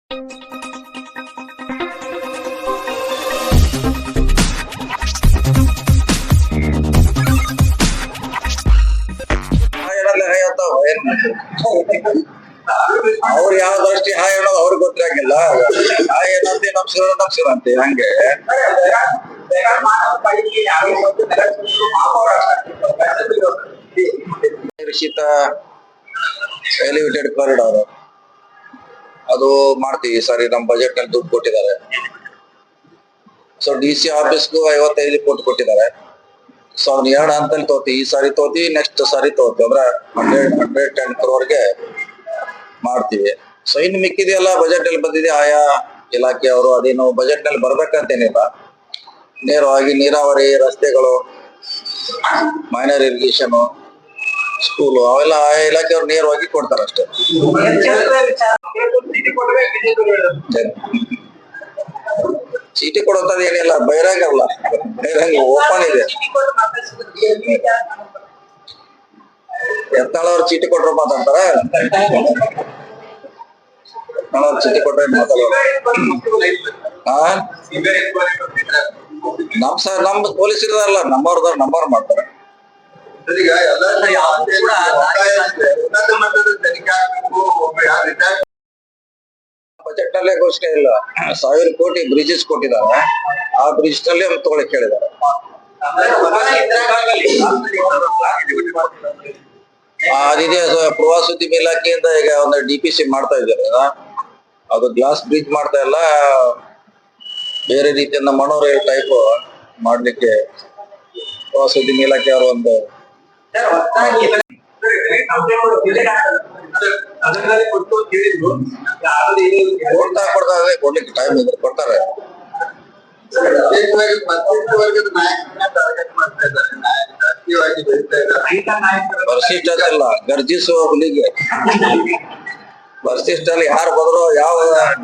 ಅವ್ರು ಯಾವ ದೃಷ್ಟಿ ಹಾಯ್ ಅನ್ನೋದು ಅವ್ರಿಗೆ ಗೊತ್ತಿರಂಗಿಲ್ಲ. ಹಾಯ್ ಏನಂತೆ ನಮ್ಸಿರಂತೆ ಹಂಗೆ ನಿರೀಕ್ಷಿತ ಎಲಿವೇಟೆಡ್ ಕಾರಿಡಾರ್ ಅದು ಮಾಡ್ತೀವಿ ಸರಿ. ನಮ್ ಬಜೆಟ್ ನಲ್ಲಿ ದುಡ್ಡು ಕೊಟ್ಟಿದ್ದಾರೆ. ಸೊ DC ಆಫೀಸ್ಗೂ 55 ಕೋಟಿ ಕೊಟ್ಟಿದ್ದಾರೆ. ಸೊ ಅವ್ನು 2 ಹಂತದಲ್ಲಿ ತಗೋತೀವಿ. ಈ ಸಾರಿ ತಗೋತೀವಿ, ನೆಕ್ಸ್ಟ್ ಸಾರಿ ತಗೋತೀವಿ ಅಂದ್ರೆ 110 crore ಮಾಡ್ತೀವಿ. ಸೊ ಇನ್ನು ಮಿಕ್ಕಿದೆಲ್ಲ ಬಜೆಟ್ ಅಲ್ಲಿ ಬಂದಿದೆ. ಆಯಾ ಇಲಾಖೆ ಅವರು ಅದೇನು ಬಜೆಟ್ ನಲ್ಲಿ ಬರ್ಬೇಕಂತೇನಿಲ್ಲ. ನೇರವಾಗಿ ನೀರಾವರಿ, ರಸ್ತೆಗಳು, ಮೈನರ್ ಇರಿಗೇಷನ್, ಸ್ಕೂಲು ಅವೆಲ್ಲ ಆಯಾ ಇಲಾಖೆಯವ್ರು ನೇರವಾಗಿ ಕೊಡ್ತಾರೆ ಅಷ್ಟೇ. ಚೀಟಿ ಕೊಡುವಂತದ್ದು ಏನಿಲ್ಲ, ಬಹಿರಂಗ ಅಲ್ಲ, ಬಹಿರಂಗ ಓಪನ್ ಇದೆ. ಎತ್ತಾಳವ್ರು ಚೀಟಿ ಕೊಟ್ರು ಮಾತಾಡ್ತಾರ, ಎತ್ತಾಳವ್ರು ಚೀಟಿ ಕೊಟ್ರೆ ಮಾತಾಡೋರು. ನಮ್ ಪೊಲೀಸ್ ಇದಾರಲ್ಲ, ನಂಬರ್ ಮಾಡ್ತಾರೆ. ಬಜೆಟ್ ನಲ್ಲೇ ಘೋಷಣೆ ಇಲ್ಲ. 1000 ಕೋಟಿ ಬ್ರಿಡ್ಜಸ್ ಕೊಟ್ಟಿದ್ದಾರೆ. ಆ ಬ್ರಿಡ್ಜ್ ನಲ್ಲಿ ಅವ್ರು ತಗೊಳಕ್ ಹೇಳಿದ್ದಾರೆ. ಅದಿದೆ, ಪ್ರವಾಸೋದ್ಯಮ ಇಲಾಖೆಯಿಂದ ಈಗ ಒಂದು DPC ಮಾಡ್ತಾ ಇದ್ದಾರೆ. ಅದು ಗ್ಲಾಸ್ ಬ್ರಿಡ್ಜ್ ಮಾಡ್ತಾ ಇಲ್ಲ, ಬೇರೆ ರೀತಿಯಿಂದ ಮನೋರೈಲ್ ಟೈಪ್ ಮಾಡ್ಲಿಕ್ಕೆ ಪ್ರವಾಸೋದ್ಯಮ ಇಲಾಖೆ ಅವರು ಒಂದು ಕೊಡ್ಲಿಕ್ಕೆ ಟೈಮ್ ಇದ್ರೆ ಕೊಡ್ತಾರೆ. ಪರಿಶಿಷ್ಟ ಗರ್ಜಿಸುವ ಹುಲಿಗೆ ಪರಿಶಿಷ್ಟಲ್ಲಿ ಯಾರು ಬಂದ್ರು ಯಾವ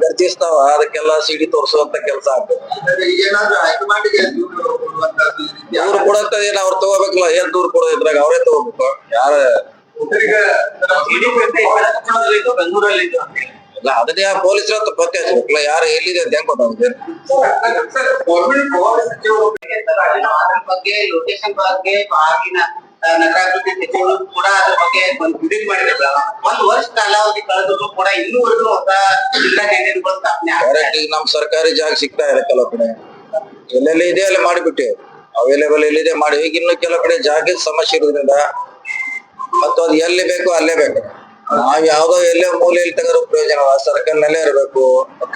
ಗರ್ಜಿಸ್ತಾವ ಅದಕ್ಕೆಲ್ಲ ಸಿಡಿ ತೋರಿಸುವಂತ ಕೆಲಸ ಆಗ್ತದೆ. ಇವ್ರು ಕೊಡಂತದ ಏನ್ ಅವ್ರು ತಗೋಬೇಕಲ್ಲ, ಏನ್ ದೂರ ಕೊಡೋದು ಇದ್ರಾಗ ಅವರೇ ತಗೋಬೇಕು. ಯಾರ ಇಲ್ಲ ಅದನ್ನೇ ಪೊಲೀಸರ ಹತ್ರ ಪತ್ತೆ ಹಚ್ಬೇಕಲ್ಲ, ಯಾರು ಎಲ್ಲಿದೆ ಅಂತ ಹೆಂಗ್ ಗೊತ್ತಾಗುತ್ತೆ. ಬಗ್ಗೆ ಲೊಕೇಶನ್ ಬಗ್ಗೆ ಆಗಿನ ನಗರಾಭಿವೃದ್ಧಿ ಸಚಿವರು ಕೂಡ ಅದ್ರ ಬಗ್ಗೆ ಒಂದು ವಿಡಿಯೋ ಮಾಡಿದ್ರು. 1 ವರ್ಷ ಕಾಲಾವಧಿ ಕಳೆದ್ರು ಕೂಡ ಇನ್ನೂವರೆಗೂ ಹೊಸ ಜಿಲ್ಲಾ ಕೇಂದ್ರಗಳು ಸ್ಥಾಪನೆ. ಈಗ ನಮ್ ಸರ್ಕಾರಿ ಜಾಗ ಸಿಗ್ತಾ ಇದೆ ಕೆಲವು ಕಡೆ, ಎಲ್ಲೆಲ್ಲಿ ಇದೆ ಅಲ್ಲಿ ಮಾಡಿಬಿಟ್ಟೆ, ಅವೈಲೇಬಲ್ ಎಲ್ಲಿದೆ ಮಾಡಿ. ಈಗ ಇನ್ನು ಕೆಲವು ಕಡೆ ಜಾಗದ ಸಮಸ್ಯೆ ಇರೋದ್ರಿಂದ ಮತ್ತು ಅದು ಎಲ್ಲಿ ಬೇಕು ಅಲ್ಲೇ ಬೇಕು. ನಾವ್ ಯಾವ್ದೋ ಎಲ್ಲೇ ಮೂಲೆಯಲ್ಲಿ ತೆಗೆದ್ರು ಪ್ರಯೋಜನ. ಸರ್ಕಲ್ ನಲ್ಲೇ ಇರಬೇಕು,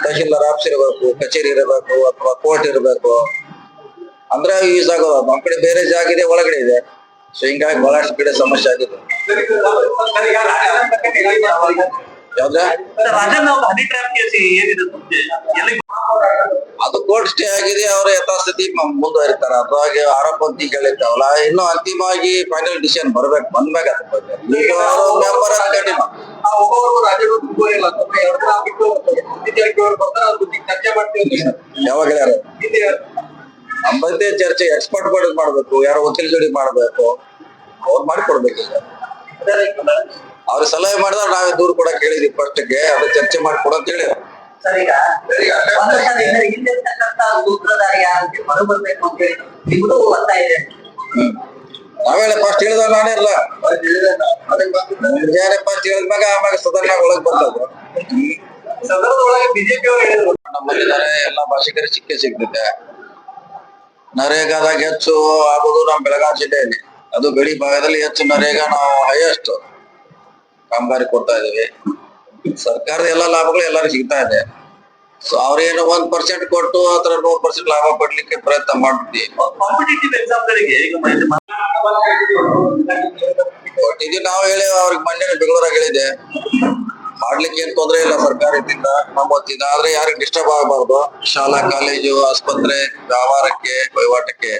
ತಹಶೀಲ್ದಾರ್ ಆಫೀಸ್ ಇರಬೇಕು, ಕಚೇರಿ ಇರಬೇಕು, ಅಥವಾ ಕೋರ್ಟ್ ಇರಬೇಕು ಅಂದ್ರೆ ಯೂಸ್ ಆಗೋದು. ನಮ್ ಕಡೆ ಬೇರೆ ಜಾಗ ಇದೆ, ಒಳಗಡೆ ಇದೆ. ಸೊ ಹಿಂಗಾಗಿ ಬಹಳಷ್ಟು ಕಡೆ ಸಮಸ್ಯೆ ಆಗಿದೆ. ಅದು ಕೋರ್ಟ್ ಸ್ಟೇ ಆಗಿದೆ, ಅವರ ಯಥಾಸ್ಥಿತಿ ಮುಂದುವರಿತಾರ. ಅದಾಗಿ ಆರೋಪಂತಿಗಳಿರ್ತಾವಲ್ಲ, ಇನ್ನು ಅಂತಿಮವಾಗಿ ಫೈನಲ್ ಡಿಸಿಷನ್ ಬರ್ಬೇಕು, ಬಂದ್ಬೇಕು. ಅದ್ರ ಬಗ್ಗೆ ಯಾವಾಗ ಹೇಳ್ಯಾರ ಅಂಬದೇ ಚರ್ಚೆ ಎಕ್ಸ್ಪರ್ಟ್ ಬೋರ್ಡ್ ಮಾಡ್ಬೇಕು, ಯಾರೋ ವಕೀಲ ಜೋಡಿ ಮಾಡ್ಬೇಕು, ಅವ್ರು ಮಾಡಿಕೊಡ್ಬೇಕು. ಅವ್ರ ಸಲಹೆ ಮಾಡಿದ್ರೆ ನಾವೇ ದೂರ ಕೊಡಕ್ ಹೇಳಿದ್ವಿ ಫಸ್ಟ್ಗೆ, ಅದು ಚರ್ಚೆ ಮಾಡಿಕೊಡ ಅಂತ ಹೇಳಿ. ನಾವೇಳೆ ಫಸ್ಟ್ ಹೇಳಿದಾಗ ನಾನೇ ಇರಲ್ಲ, ಮುಂಜಾನೆ ಫಸ್ಟ್ ಹೇಳಿದ್ಮ್ಯಾಗ ಆಮ್ಯಾಗ ಸದನ ಒಳಗ್ ಬರ್ತದ. ನಮ್ಮಲ್ಲಿದ್ದಾರೆ ಎಲ್ಲಾ ಭಾಷಿಕರಿಗೆ ಸಿಗ್ತೈತೆ. ನರೇಗಾದಾಗ ಹೆಚ್ಚು ಆಗುದು ನಮ್ಮ ಬೆಳಗಾವಿ ಜಿಲ್ಲೆಯಲ್ಲಿ. ಅದು ಗಡಿ ಭಾಗದಲ್ಲಿ ಹೆಚ್ಚು ನರೇಗಾ ನಾವು ಹೈಯೆಸ್ಟ್ ಕಾಮಗಾರಿ ಕೊಡ್ತಾ ಇದೀವಿ. ಸರ್ಕಾರದ ಎಲ್ಲಾ ಲಾಭಗಳು ಎಲ್ಲರಿಗೂ ಸಿಗ್ತಾ ಇದೆ. ಸೊ ಅವ್ರೇನು 1% ಕೊಟ್ಟು ಅದರ 100% ಲಾಭ ಪಡ್ಲಿಕ್ಕೆ ಪ್ರಯತ್ನ ಮಾಡ್ತೀವಿ. ಕೊಟ್ಟಿದ್ದೀವಿ ನಾವು ಹೇಳಿ ಅವ್ರಿಗೆ ಮೊನ್ನೆ ಬೆಂಗಳೂರಾಗ ಹೇಳಿದೆ, ಮಾಡ್ಲಿಕ್ಕೆ ಏನ್ ತೊಂದ್ರೆ ಇಲ್ಲ ಸರ್ಕಾರದಿಂದ, ನಮ್ಮ ಹೊತ್ತಿಂದ. ಆದ್ರೆ ಯಾರಿಗೆ ಡಿಸ್ಟರ್ಬ್ ಆಗಬಾರ್ದು. ಶಾಲಾ, ಕಾಲೇಜು, ಆಸ್ಪತ್ರೆ, ವ್ಯವಹಾರಕ್ಕೆ, ವಹಿವಾಟಕ್ಕೆ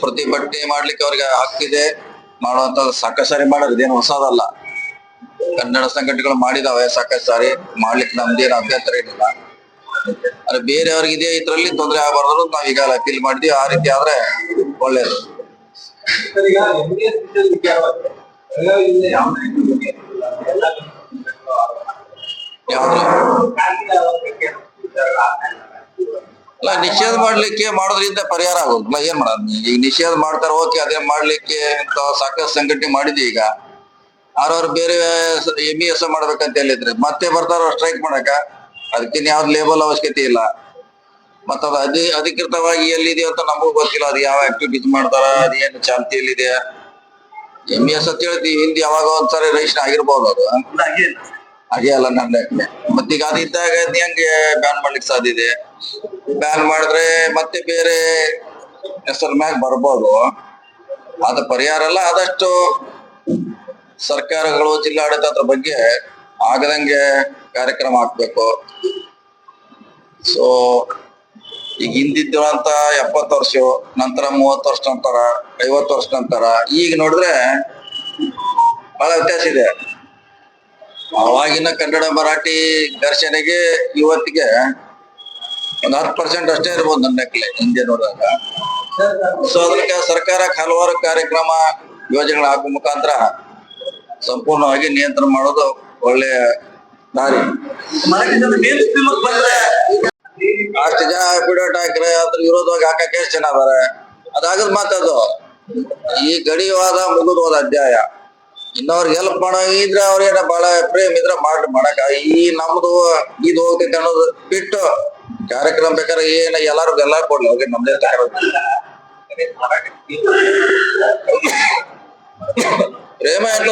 ಪ್ರತಿಭಟನೆ ಮಾಡ್ಲಿಕ್ಕೆ ಅವ್ರಿಗೆ ಹಕ್ಕಿದೆ. ಮಾಡುವಂತ ಸಾಕಷ್ಟು ಸಾರಿ ಮಾಡೋದು, ಇದೇನು ಹೊಸದಲ್ಲ. ಕನ್ನಡ ಸಂಘಟನೆಗಳು ಮಾಡಿದಾವೆ ಸಾಕಷ್ಟು ಸಾರಿ, ಮಾಡ್ಲಿಕ್ಕೆ ನಮ್ದೇನು ಅಭ್ಯಂತರ ಏನಿಲ್ಲ. ಆದ್ರೆ ಬೇರೆಯವ್ರಿಗೆ ಇದ್ರಲ್ಲಿ ತೊಂದರೆ ಆಗಬಾರ್ದು ನಾವ್ ಈಗ ಅಪೀಲ್ ಮಾಡಿದ್ವಿ. ಆ ರೀತಿ ಆದ್ರೆ ಒಳ್ಳೇದು. ಯಾವ್ದು ಕಾರ್ಗಿಲ್ ಅವ್ರ ಬಗ್ಗೆ ಅಲ್ಲ ನಿಷೇಧ ಮಾಡೋದ್ರಿಂದ ಪರಿಹಾರ ಆಗೋದಿಲ್ಲ. ಏನ್ ಮಾಡೋದು ಈಗ ನಿಷೇಧ ಮಾಡ್ತಾರ, ಓಕೆ, ಅದೇ ಮಾಡ್ಲಿಕ್ಕೆ ಅಂತ ಸಾಕಷ್ಟು ಸಂಘಟನೆ ಮಾಡಿದ್ವಿ. ಈಗ ಅವ್ರವ್ರು ಬೇರೆ MES ಮಾಡ್ಬೇಕಂತ ಹೇಳಿದ್ರೆ ಮತ್ತೆ ಬರ್ತಾರ ಸ್ಟ್ರೈಕ್ ಮಾಡಕ. ಅದಕ್ಕಿನ್ ಯಾವ್ದು ಲೇಬಲ್ ಅವಶ್ಯಕತೆ ಇಲ್ಲ. ಮತ್ತ ಅದು ಅಧಿಕೃತವಾಗಿ ಎಲ್ಲಿದೆ ಅಂತ ನಮಗೂ ಗೊತ್ತಿಲ್ಲ. ಅದು ಯಾವ ಆಕ್ಟಿವಿಟೀಸ್ ಮಾಡ್ತಾರ, ಅದೇನು ಚಾಲ್ತಿಯಲ್ಲಿದೆ. MES ಅಂತ ಹೇಳ್ತೀವಿ, ಹಿಂದೆ ಯಾವಾಗ ಒಂದ್ಸರಿ ರಿಜಿಸ್ಟರ್ ಆಗಿರ್ಬೋದು. ಅದು ಹಾಗೆ ಅಲ್ಲ ನನ್ನ ಮತ್ತೀಗ ಅದಿದ್ದಾಗ ಹೆಂಗೆ ಬ್ಯಾನ್ ಮಾಡ್ಲಿಕ್ಕೆ ಸಾಧ್ಯ ಇದೆ? ಬ್ಯಾನ್ ಮಾಡಿದ್ರೆ ಮತ್ತೆ ಬೇರೆ ಹೆಸರ ಮ್ಯಾಗ ಬರ್ಬೋದು. ಅದು ಪರಿಹಾರ ಅಲ್ಲ. ಆದಷ್ಟು ಸರ್ಕಾರಗಳು, ಜಿಲ್ಲಾಡಳಿತ ಅದ್ರ ಬಗ್ಗೆ ಆಗದಂಗೆ ಕಾರ್ಯಕ್ರಮ ಹಾಕ್ಬೇಕು. ಸೊ ಈಗ ಹಿಂದಿದ್ದಂತ 70 ವರ್ಷ ನಂತರ 30 ವರ್ಷ ನಂತರ 50 ವರ್ಷ ನಂತರ ಈಗ ನೋಡಿದ್ರೆ ಬಹಳ ವ್ಯತ್ಯಾಸ ಇದೆ. ಅವಾಗಿನ ಕನ್ನಡ ಮರಾಠಿ ಘರ್ಷಣೆಗೆ ಇವತ್ತಿಗೆ ಒಂದು 10% ಅಷ್ಟೇ ಇರ್ಬೋದು ನನ್ನ ಲೆಕ್ಕಲೆ ಹಿಂದೆ ನೋಡಿದಾಗ. ಸೊ ಅದಕ್ಕೆ ಸರ್ಕಾರ ಹಲವಾರು ಕಾರ್ಯಕ್ರಮ ಯೋಜನೆಗಳು ಹಾಕುವ ಮುಖಾಂತರ ಸಂಪೂರ್ಣವಾಗಿ ನಿಯಂತ್ರಣ ಮಾಡೋದು ಒಳ್ಳೆಯ ದಾರಿ. ಅಷ್ಟು ಜನ ಅಫಿಡೇವಿಟ್ ಹಾಕಿದ್ರೆ ಅದ್ರ ವಿರೋಧವಾಗಿ ಹಾಕಕ್ಕೆ ಎಷ್ಟು ಜನ ಅದಾರೆ? ಅದಾಗದ್ ಮಾತದು. ಈ ಗಡಿವಾದ ಮುಗಿದೋದ ಅಧ್ಯಾಯ. ಇನ್ನವ್ರಿಗೆ ಹೆಲ್ಪ್ ಮಾಡಂಗಿದ್ರೆ ಅವ್ರೇನ ಬಹಳ ಪ್ರೇಮ್ ಇದ್ರೆ ಮಾಡಕ. ಈ ನಮ್ದು ಇದು ಹೋಗ್ತೈತೆ ಅನ್ನೋದು ಬಿಟ್ಟು ಕಾರ್ಯಕ್ರಮ ಬೇಕಾದ್ರೆ ಎಲ್ಲಾರು ಕೊಡ್ಲಿ, ಅವ್ರಿಗೆ ನಮ್ದೇ ಪ್ರೇಮ ಎಂತ